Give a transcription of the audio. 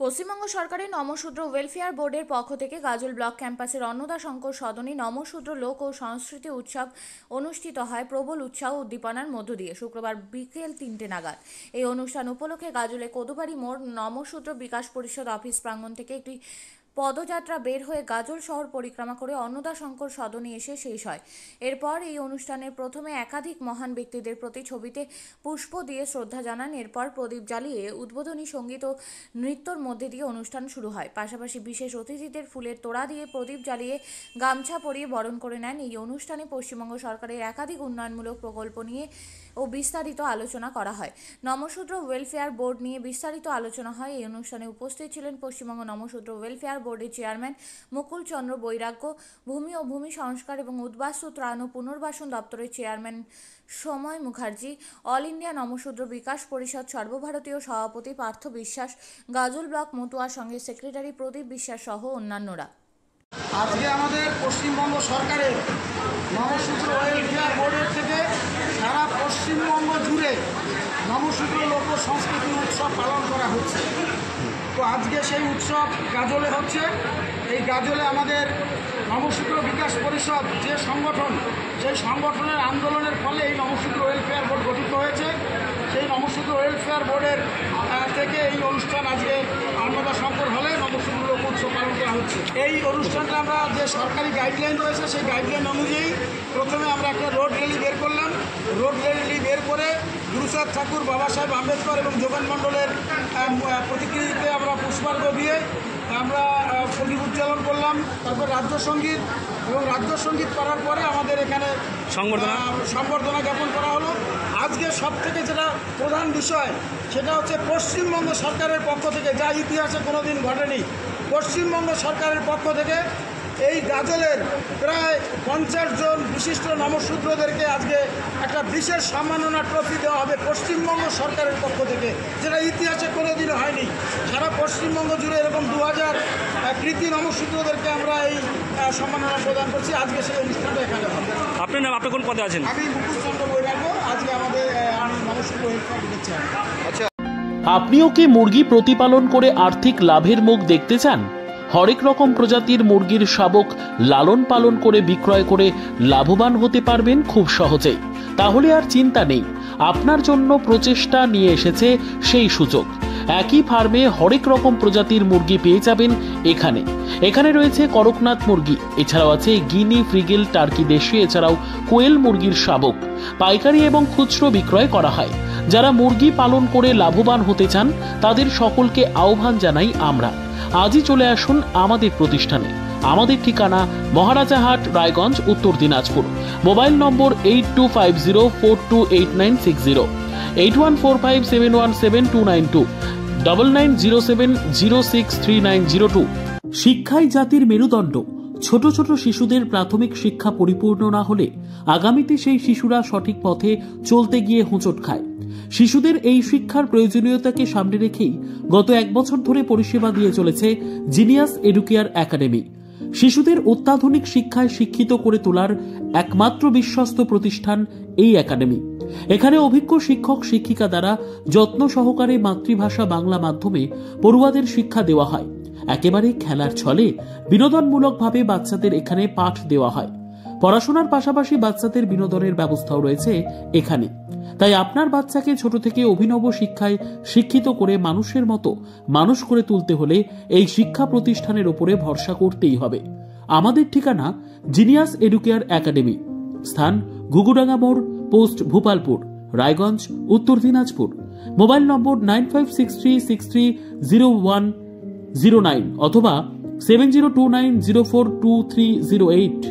পশ্চিমবঙ্গ সরকারের নমশূদ্র ওয়েলফেয়ার বোর্ডের পক্ষ থেকে গাজল ব্লক ক্যাম্পাসের অন্নদা শঙ্কর সদনে নমশূদ্র লোক ও সংস্কৃতি উৎসব অনুষ্ঠিত হয় প্রবল উৎসাহ উদ্দীপনার মধ্য দিয়ে শুক্রবার বিকেল 3টে নাগাদ। এই অনুষ্ঠান উপলক্ষে গাজলে কদুবাড়ি মোড় নমশূদ্র বিকাশ পরিষদ অফিস প্রাঙ্গণ থেকে একটি পদযাত্রা বের হয়ে গাজল শহর পরিক্রমা করে অন্নদা শঙ্কর সদনে এসে শেষ হয়। এরপর এই অনুষ্ঠানের প্রথমে একাধিক মহান ব্যক্তিদের প্রতি ছবিতে পুষ্প দিয়ে শ্রদ্ধা জানান। এরপর প্রদীপ জ্বালিয়ে উদ্বোধনী সঙ্গীত ও নৃত্যর মধ্যে দিয়ে অনুষ্ঠান শুরু হয়। পাশাপাশি বিশেষ অতিথিদের ফুলের তোড়া দিয়ে প্রদীপ জ্বালিয়ে গামছা পরিয়ে বরণ করে নেন। এই অনুষ্ঠানে পশ্চিমবঙ্গ সরকারের একাধিক উন্নয়নমূলক প্রকল্প নিয়ে ও বিস্তারিত আলোচনা করা হয়। নমশূদ্র ওয়েলফেয়ার বোর্ড নিয়ে বিস্তারিত আলোচনা হয়। এই অনুষ্ঠানে উপস্থিত ছিলেন পশ্চিমবঙ্গ নমশূদ্র ওয়েলফেয়ার বোর্ডের চেয়ারম্যান মুকুল চন্দ্র বৈরাগ্য, ভূমি ও ভূমি সংস্কার এবং উদ্বাস্তু ত্রাণ ও পুনর্বাসন দপ্তরের চেয়ারম্যান সময় মুখার্জি, অল ইন্ডিয়া নমশূদ্র বিকাশ পরিষদ সর্বভারতীয় সভাপতি পার্থ বিশ্বাস, গাজল ব্লক মতুয়া সংঘের সেক্রেটারি প্রদীপ বিশ্বাস সহ অন্যান্যরা। আজকে আমাদের পশ্চিমবঙ্গ সরকারের নমশূদ্র ওয়েলফেয়ার বোর্ডের থেকে সারা পশ্চিমবঙ্গ জুড়ে নমশূদ্র লোক সংস্কৃতি উৎসব পালন করা হচ্ছে। তো আজকে সেই উৎসব গাজলে হচ্ছে। এই গাজলে আমাদের নমশূদ্র বিকাশ পরিষদ যে সংগঠন, সেই সংগঠনের আন্দোলনের ফলে এই নমশূদ্র ওয়েলফেয়ার বোর্ড গঠিত হয়েছে। সেই নমশূদ্র ওয়েলফেয়ার বোর্ডের থেকে এই অনুষ্ঠান আজকে অন্নদা শঙ্কর হলে নমশূদ্র লোক উৎসব পালন করা হচ্ছে। এই অনুষ্ঠানটা আমরা যে সরকারি গাইডলাইন রয়েছে সেই গাইডলাইন অনুযায়ী প্রথমে আমরা একটা রোড র্যালি বের করলাম। রোড র্যালি বের করে গুরুচাঁদ ঠাকুর, বাবা সাহেব আম্বেদকর এবং যোগেন মণ্ডলের প্রতিকৃতিতে আমরা পুষ্পার্ঘ দিয়ে আমরা প্রদীপ উজ্জ্বলন করলাম। তারপর রাজ্য সঙ্গীত এবং রাজ্য সঙ্গীত করার পরে আমাদের এখানে সংবর্ধনা জ্ঞাপন করা হলো। আজকে সব থেকে যেটা প্রধান বিষয় সেটা হচ্ছে পশ্চিমবঙ্গ সরকারের পক্ষ থেকে, যা ইতিহাসে কোনোদিন ঘটেনি, পশ্চিমবঙ্গ সরকারের পক্ষ থেকে এই গাজলের প্রায় 50 জন বিশিষ্ট নমশূদ্রদেরকে আজকে একটা বিশেষ সম্মাননা ট্রফি দেওয়া হবে পশ্চিমবঙ্গ সরকারের পক্ষ থেকে, যেটা ইতিহাসে কোনোদিনও হয়নি। সারা পশ্চিমবঙ্গ জুড়ে এরকম 2000 কৃতি নমশূদ্রদেরকে আমরা এই সম্মাননা প্রদান করছি। আজকে সেই অনুষ্ঠানটা এখানে হবে। আপনার নাম, আপনি কোন পদে আছেন? আমি মুকুল চন্দ্র বৈরাগ্য, আজকে আমাদের নমশূদ্র ওয়েলফেয়ার দিচ্ছি। আচ্ছা, আপনিও কি মুরগি প্রতিপালন করে আর্থিক লাভের মুখ দেখতে চান? হরেক রকম প্রজাতির মুরগির শাবক লালন পালন করে বিক্রয় করে লাভবান হতে পারবেন খুব সহজেই। তাহলে আর চিন্তা নেই, আপনার জন্য প্রচেষ্টা নিয়ে এসেছে সেই সুযোগ। একই ফার্মে হরেক রকম প্রজাতির মুরগি পেয়ে যাবেন এখানে রয়েছে করকনাথ মুরগি, এছাড়াও আছে গিনি, ফ্রিগেল, টার্কি দেশি, এছাড়াও কোয়েল মুরগির শাবক পাইকারি এবং খুচরো বিক্রয় করা হয়। যারা মুরগি পালন করে লাভবান হতে চান তাদের সকলকে আহ্বান জানাই আমরা। আজই চলে আসুন আমাদের প্রতিষ্ঠানে। আমাদের ঠিকানা মহারাজাহাট, রায়গঞ্জ, উত্তর দিনাজপুর। মোবাইল নম্বর 8250428960, 8145717292, 9907063902। শিক্ষাই জাতির মেরুদণ্ড। ছোট ছোট শিশুদের প্রাথমিক শিক্ষা পরিপূর্ণ না হলে আগামীতে সেই শিশুরা সঠিক পথে চলতে গিয়ে হোঁচট খায়। শিশুদের এই শিক্ষার প্রয়োজনীয়তাকে সামনে রেখেই গত 1 বছর ধরে পরিষেবা দিয়ে চলেছে জিনিয়াস এডুকেয়ার একাডেমি। শিশুদের অত্যাধুনিক শিক্ষায় শিক্ষিত করে তোলার একমাত্র বিশ্বস্ত প্রতিষ্ঠান এই একাডেমি। এখানে অভিজ্ঞ শিক্ষক শিক্ষিকা দ্বারা যত্ন সহকারে মাতৃভাষা বাংলা মাধ্যমে পড়ুয়াদের শিক্ষা দেওয়া হয়। একেবারে খেলার ছলে বিনোদনমূলকভাবে বাচ্চাদের এখানে পাঠ দেওয়া হয়। পড়াশোনার পাশাপাশি বাচ্চাদের বিনোদনের ব্যবস্থাও রয়েছে এখানে। তাই আপনার বাচ্চাকে ছোট থেকে অভিনব শিক্ষায় শিক্ষিত করে মানুষের মতো মানুষ করে তুলতে হলে এই শিক্ষা প্রতিষ্ঠানের উপরে ভরসা করতেই হবে। আমাদের ঠিকানা জিনিয়াস এডুকেয়ার একাডেমি, স্থান ঘুঘুডাঙ্গা মোড়, পোস্ট ভূপালপুর, রায়গঞ্জ, উত্তর দিনাজপুর। মোবাইল নম্বর 9563630109 অথবা 7029042308।